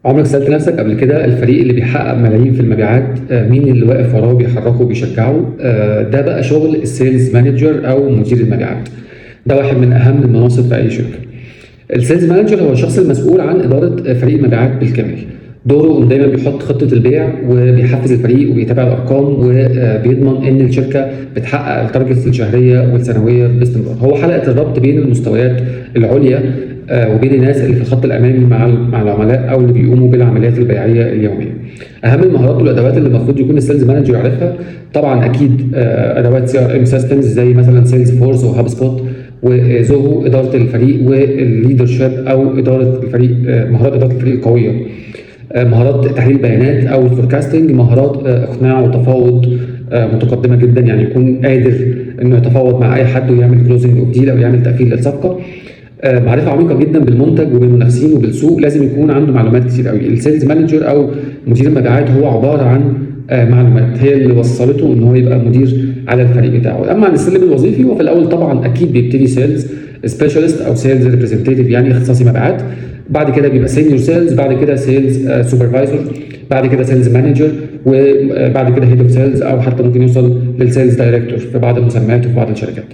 عمرك سألت نفسك قبل كده الفريق اللي بيحقق ملايين في المبيعات مين اللي واقف وراه بيحركه وبيشجعه؟ ده بقى شغل السيلز مانجر او مدير المبيعات. ده واحد من اهم المناصب في اي شركه. السيلز مانجر هو الشخص المسؤول عن اداره فريق المبيعات بالكامل. دوره انه دايما بيحط خطه البيع وبيحفز الفريق وبيتابع الارقام وبيضمن ان الشركه بتحقق التارجتس الشهريه والسنويه باستمرار. هو حلقه الربط بين المستويات العليا وبين الناس اللي في الخط الامامي مع العملاء او اللي بيقوموا بالعمليات البيعيه اليوميه. اهم المهارات والادوات اللي المفروض يكون السيلز مانجر يعرفها طبعا اكيد ادوات سي ار ام سيستمز زي مثلا سيلز فورس وهاب سبوت وزوهو، اداره الفريق والليدرشيب او اداره الفريق، مهارات اداره الفريق القويه، مهارات تحليل بيانات او الفوركاستنج، مهارات اقناع وتفاوض متقدمه جدا، يعني يكون قادر انه يتفاوض مع اي حد ويعمل كلوزنج اوف ديل او يعمل تقفيل للصفقه. معرفه عميقه جدا بالمنتج وبالمنافسين وبالسوق. لازم يكون عنده معلومات كتير قوي. السيلز مانجر او مدير المبيعات هو عباره عن معلومات هي اللي وصلته ان هو يبقى مدير على الفريق بتاعه. اما عن السلم الوظيفي، وفي الاول طبعا اكيد بيبتدي سيلز سبيشالست او سيلز ريبريزنتيف، يعني اختصاصي مبيعات. بعد كده بيبقى سينيور سيلز، بعد كده سيلز سوبرفايزر، بعد كده سيلز مانجر، وبعد كده هيد اوف سيلز، او حتى ممكن يوصل للسيلز دايركتور في بعض المسميات وفي بعض الشركات.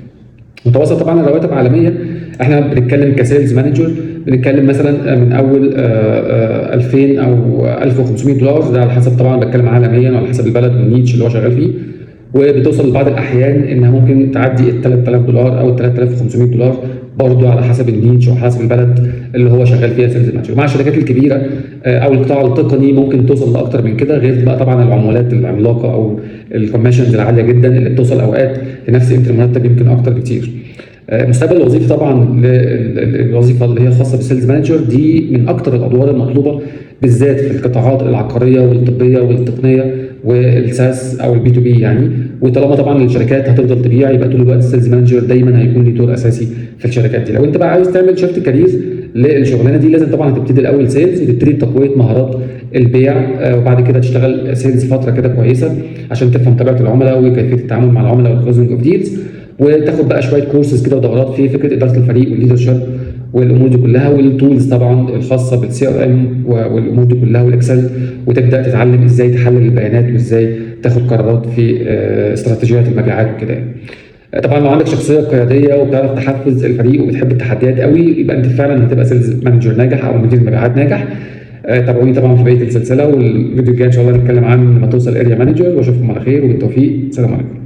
متوسط طبعا الرواتب عالميا. احنا بنتكلم كسيلز مانجر بنتكلم مثلا من اول 2000 او 1500 دولار، ده على حسب طبعا، بتكلم عالميا وعلى حسب البلد والنيتش اللي هو شغال فيه. وبتوصل لبعض الاحيان انها ممكن تعدي ال 3000 دولار او ال 3500 دولار، برضه على حسب النيتش وحسب البلد اللي هو شغال فيها سيلز مانجر. مع الشركات الكبيره او القطاع التقني ممكن توصل لاكتر من كده، غير بقى طبعا العمولات العملاقه او الكوميشنز العاليه جدا اللي بتوصل اوقات لنفس قيمه المرتب، يمكن اكتر بكتير. المستقبل الوظيفي طبعا للوظيفه اللي هي خاصه بالسيلز مانجر دي من اكتر الادوار المطلوبه، بالذات في القطاعات العقاريه والطبيه والتقنيه والساس او البي تو بي يعني. وطالما طبعا الشركات هتفضل تبيع، يبقى طول الوقت السيلز مانجر دايما هيكون ليه دور اساسي في الشركات دي. لو انت بقى عايز تعمل شيفت كارير للشغلانه دي، لازم طبعا هتبتدي الاول سيلز وتبتدي بتقويه مهارات البيع، وبعد كده تشتغل سيلز فتره كده كويسه عشان تفهم طبيعه العملاء وكيفيه التعامل مع العملاء والكلوزنج اوف ديلز، وتاخد بقى شويه كورسز كده ودورات في فكره اداره الفريق والليدرشيب والامور دي كلها، والتولز طبعا الخاصه بالسي ار ام والامور دي كلها والاكسل، وتبدا تتعلم ازاي تحلل البيانات وازاي تاخد قرارات في استراتيجيات المبيعات وكده. طبعا لو عندك شخصيه قياديه وبتعرف تحفز الفريق وبتحب التحديات قوي، يبقى انت فعلا هتبقى سيلز مانجر ناجح او مدير مبيعات ناجح. تابعوني طبعا في بقيه السلسله، والفيديو الجاي ان شاء الله نتكلم عن لما توصل اريا مانجر، واشوفكم على خير وبالتوفيق. سلام عليكم.